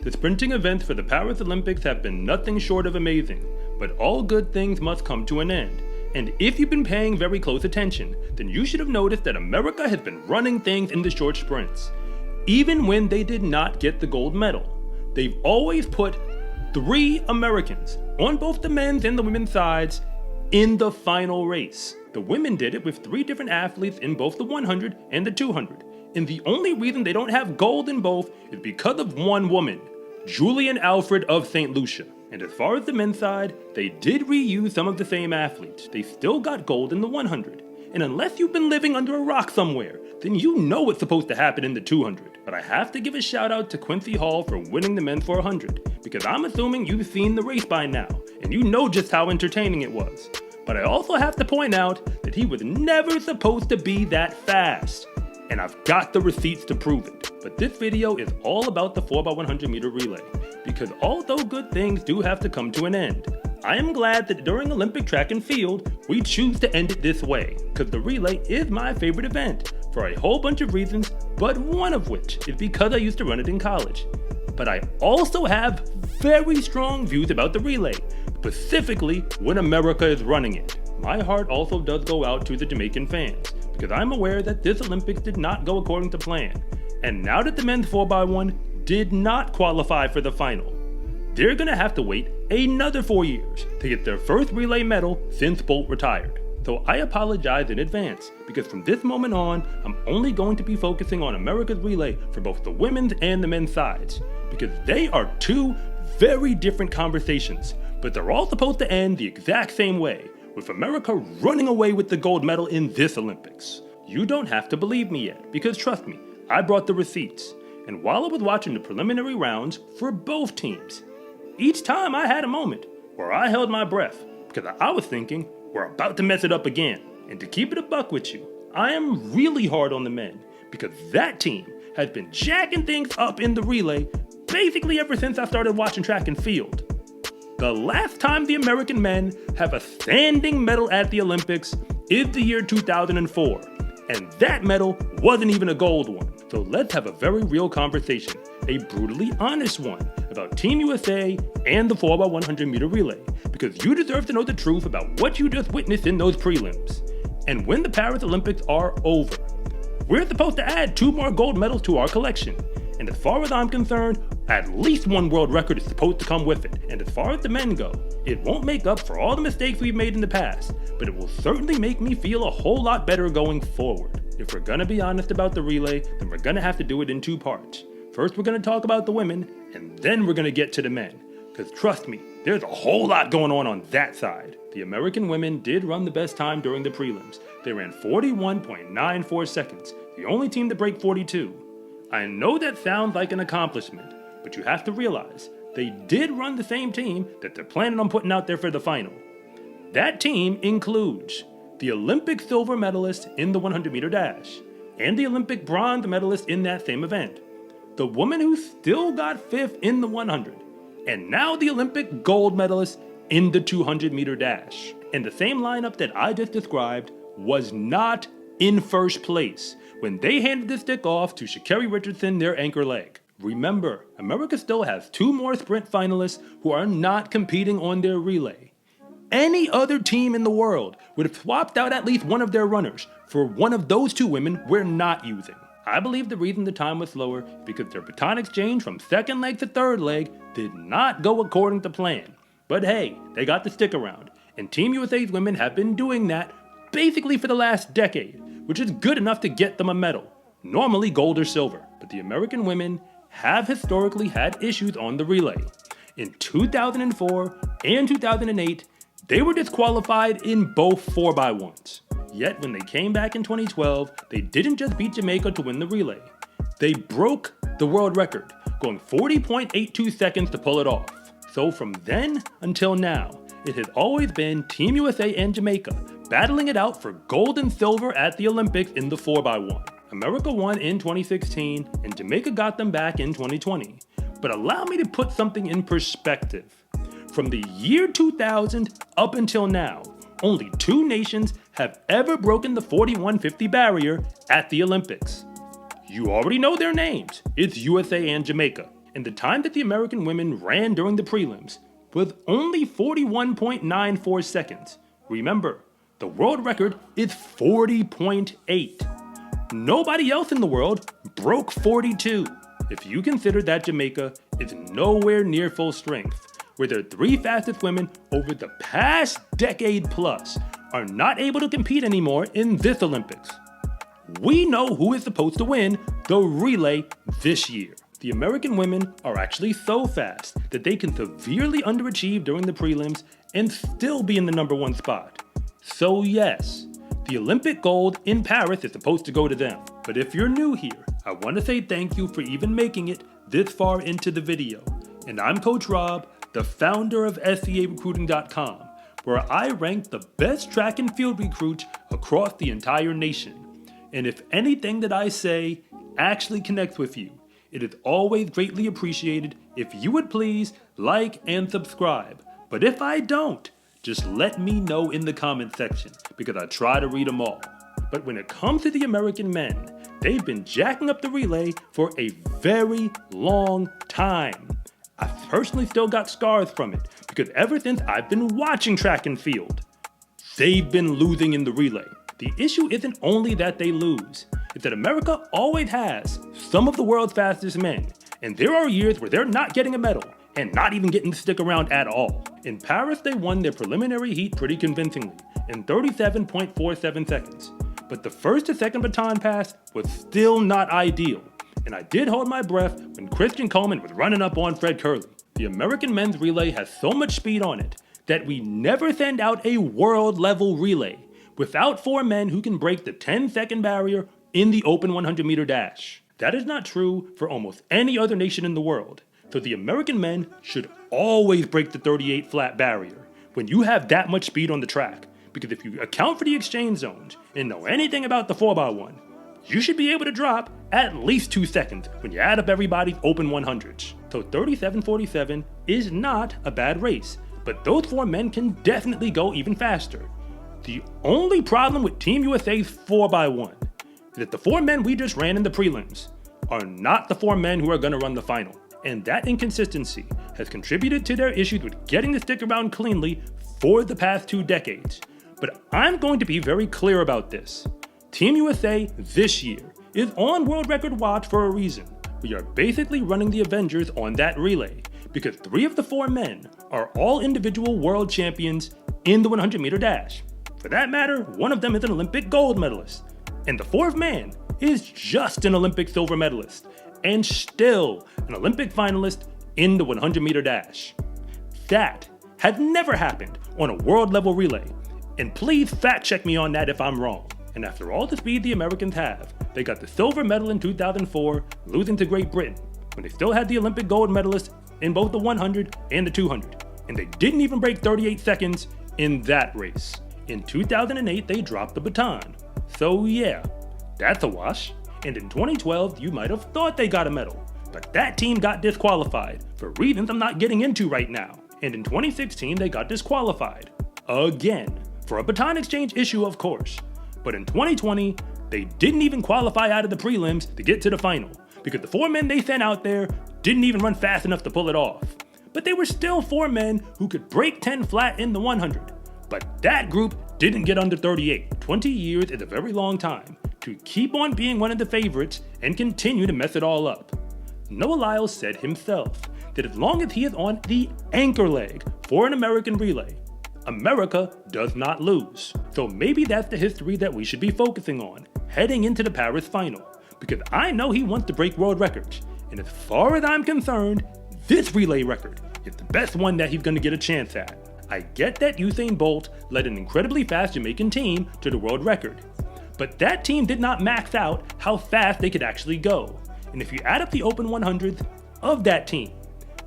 The sprinting events for the Paris Olympics have been nothing short of amazing, but all good things must come to an end. And if you've been paying very close attention, then you should have noticed that America has been running things in the short sprints. Even when they did not get the gold medal, they've always put 3 Americans on both the men's and the women's sides in the final race. The women did it with 3 different athletes in both the 100 and the 200. And the only reason they don't have gold in both is because of one woman, Julian Alfred of St. Lucia. And as far as the men's side, they did reuse some of the same athletes. They still got gold in the 100. And unless you've been living under a rock somewhere, then you know what's supposed to happen in the 200. But I have to give a shout out to Quincy Hall for winning the men's 400, because I'm assuming you've seen the race by now, and you know just how entertaining it was. But I also have to point out that he was never supposed to be that fast. And I've got the receipts to prove it. But this video is all about the 4x100 meter relay, because although good things do have to come to an end, I am glad that during Olympic track and field, we choose to end it this way, because the relay is my favorite event, for a whole bunch of reasons, but one of which is because I used to run it in college. But I also have very strong views about the relay, specifically when America is running it. My heart also does go out to the Jamaican fans, because I'm aware that this Olympics did not go according to plan. And now that the men's 4x1 did not qualify for the final, they're gonna have to wait another 4 years to get their first relay medal since Bolt retired. So I apologize in advance, because from this moment on, I'm only going to be focusing on America's relay for both the women's and the men's sides, because they are 2 very different conversations, but they're all supposed to end the exact same way, with America running away with the gold medal in this Olympics. You don't have to believe me yet, because trust me, I brought the receipts. And while I was watching the preliminary rounds for both teams, each time I had a moment where I held my breath, because I was thinking, we're about to mess it up again. And to keep it a buck with you, I am really hard on the men, because that team has been jacking things up in the relay basically ever since I started watching track and field. The last time the American men have a standing medal at the Olympics is the year 2004, and that medal wasn't even a gold one. So let's have a very real conversation, a brutally honest one, about Team USA and the 4x100 meter relay, because you deserve to know the truth about what you just witnessed in those prelims. And when the Paris Olympics are over, we're supposed to add 2 more gold medals to our collection. And as far as I'm concerned, at least 1 world record is supposed to come with it. And as far as the men go, it won't make up for all the mistakes we've made in the past, but it will certainly make me feel a whole lot better going forward. If we're gonna be honest about the relay, then we're gonna have to do it in 2 parts. First, we're gonna talk about the women, and then we're gonna get to the men. Because trust me, there's a whole lot going on that side. The American women did run the best time during the prelims. They ran 41.94 seconds, the only team to break 42. I know that sounds like an accomplishment, but you have to realize they did run the same team that they're planning on putting out there for the final. That team includes the Olympic silver medalist in the 100 meter dash, and the Olympic bronze medalist in that same event, the woman who still got 5th in the 100, and now the Olympic gold medalist in the 200 meter dash. And the same lineup that I just described was not in first place when they handed the stick off to Sha'Carri Richardson, their anchor leg. Remember, America still has 2 more sprint finalists who are not competing on their relay. Any other team in the world would have swapped out at least one of their runners for one of those 2 women we're not using. I believe the reason the time was slower is because their baton exchange from second leg to third leg did not go according to plan. But hey, they got the stick around, and Team USA's women have been doing that basically for the last decade, which is good enough to get them a medal, normally gold or silver. But the American women have historically had issues on the relay. In 2004 and 2008, they were disqualified in both 4x1s. Yet when they came back in 2012, they didn't just beat Jamaica to win the relay. They broke the world record, going 40.82 seconds to pull it off. So from then until now, it has always been Team USA and Jamaica battling it out for gold and silver at the Olympics in the 4x1. America won in 2016, and Jamaica got them back in 2020. But allow me to put something in perspective. From the year 2000 up until now, only 2 nations have ever broken the 41.50 barrier at the Olympics. You already know their names. It's USA and Jamaica. and the time that the American women ran during the prelims was only 41.94 seconds. Remember, the world record is 40.8. Nobody else in the world broke 42. If you consider that Jamaica is nowhere near full strength, where their 3 fastest women over the past decade plus are not able to compete anymore in this Olympics. We know who is supposed to win the relay this year. The American women are actually so fast that they can severely underachieve during the prelims and still be in the number 1 spot. So yes, the Olympic gold in Paris is supposed to go to them. But if you're new here, I want to say thank you for even making it this far into the video. And I'm Coach Rob, the founder of SCArecruiting.com, where I rank the best track and field recruits across the entire nation. And if anything that I say actually connects with you, it is always greatly appreciated if you would please like and subscribe. But if I don't, just let me know in the comment section, because I try to read them all. But when it comes to the American men, they've been jacking up the relay for a very long time. I've personally still got scars from it, because ever since I've been watching track and field, they've been losing in the relay. The issue isn't only that they lose, it's that America always has some of the world's fastest men, and there are years where they're not getting a medal and not even getting to stick around at all. In Paris, they won their preliminary heat pretty convincingly in 37.47 seconds, but the first to second baton pass was still not ideal, and I did hold my breath when Christian Coleman was running up on Fred Curley. The American men's relay has so much speed on it that we never send out a world-level relay without 4 men who can break the 10-second barrier in the open 100-meter dash. That is not true for almost any other nation in the world, so the American men should always break the 38 flat barrier when you have that much speed on the track, because if you account for the exchange zones and know anything about the 4x1, you should be able to drop at least 2 seconds when you add up everybody's open 100s. So 37.47 is not a bad race, but those 4 men can definitely go even faster. The only problem with Team USA's 4x1 is that the 4 men we just ran in the prelims are not the 4 men who are going to run the final. And that inconsistency has contributed to their issues with getting to stick around cleanly for the past 2 decades. But I'm going to be very clear about this. Team USA this year is on world record watch for a reason. We are basically running the Avengers on that relay, because 3 of the 4 men are all individual world champions in the 100-meter dash. For that matter, 1 of them is an Olympic gold medalist, and the 4th man is just an Olympic silver medalist, and still an Olympic finalist in the 100-meter dash. That has never happened on a world-level relay, and please fact check me on that if I'm wrong. And after all the speed the Americans have, they got the silver medal in 2004, losing to Great Britain, when they still had the Olympic gold medalist in both the 100 and the 200, and they didn't even break 38 seconds in that race. In 2008, they dropped the baton. So yeah, that's a wash. And in 2012, you might have thought they got a medal, but that team got disqualified for reasons I'm not getting into right now. And in 2016, they got disqualified. Again. For a baton exchange issue, of course. But in 2020, they didn't even qualify out of the prelims to get to the final, because the 4 men they sent out there didn't even run fast enough to pull it off. But they were still 4 men who could break 10 flat in the 100. But that group didn't get under 38. 20 years is a very long time to keep on being one of the favorites and continue to mess it all up. Noah Lyles said himself that as long as he is on the anchor leg for an American relay, America does not lose. So maybe that's the history that we should be focusing on heading into the Paris final, because I know he wants to break world records, and as far as I'm concerned, this relay record is the best one that he's going to get a chance at. I get that Usain Bolt led an incredibly fast Jamaican team to the world record, but that team did not max out how fast they could actually go. And if you add up the open 100s of that team,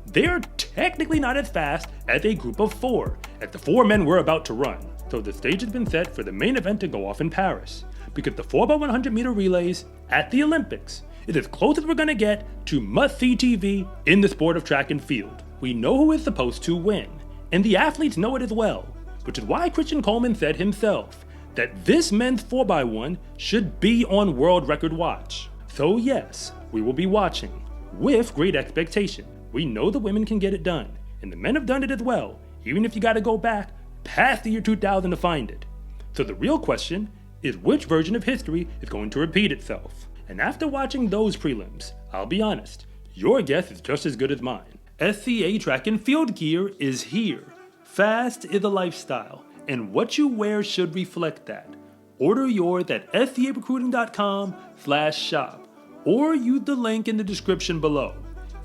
they are technically not as fast as a group of 4, as the 4 men were about to run. So the stage has been set for the main event to go off in Paris, because the 4x100 meter relays at the Olympics is as close as we're going to get to must-see TV in the sport of track and field. We know who is supposed to win, and the athletes know it as well, which is why Christian Coleman said himself that this men's 4x1 should be on world record watch. So yes, we will be watching. with great expectation. We know the women can get it done, and the men have done it as well, even if you gotta go back past the year 2000 to find it. So the real question is, which version of history is going to repeat itself? And after watching those prelims, I'll be honest, your guess is just as good as mine. SCA track and field gear is here. Fast is a lifestyle, and what you wear should reflect that. Order yours at scarecruiting.com/shop or use the link in the description below.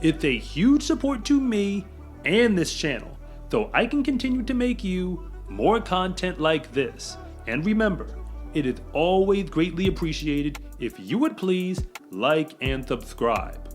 It's a huge support to me and this channel, so I can continue to make you more content like this. And remember, it is always greatly appreciated if you would please like and subscribe.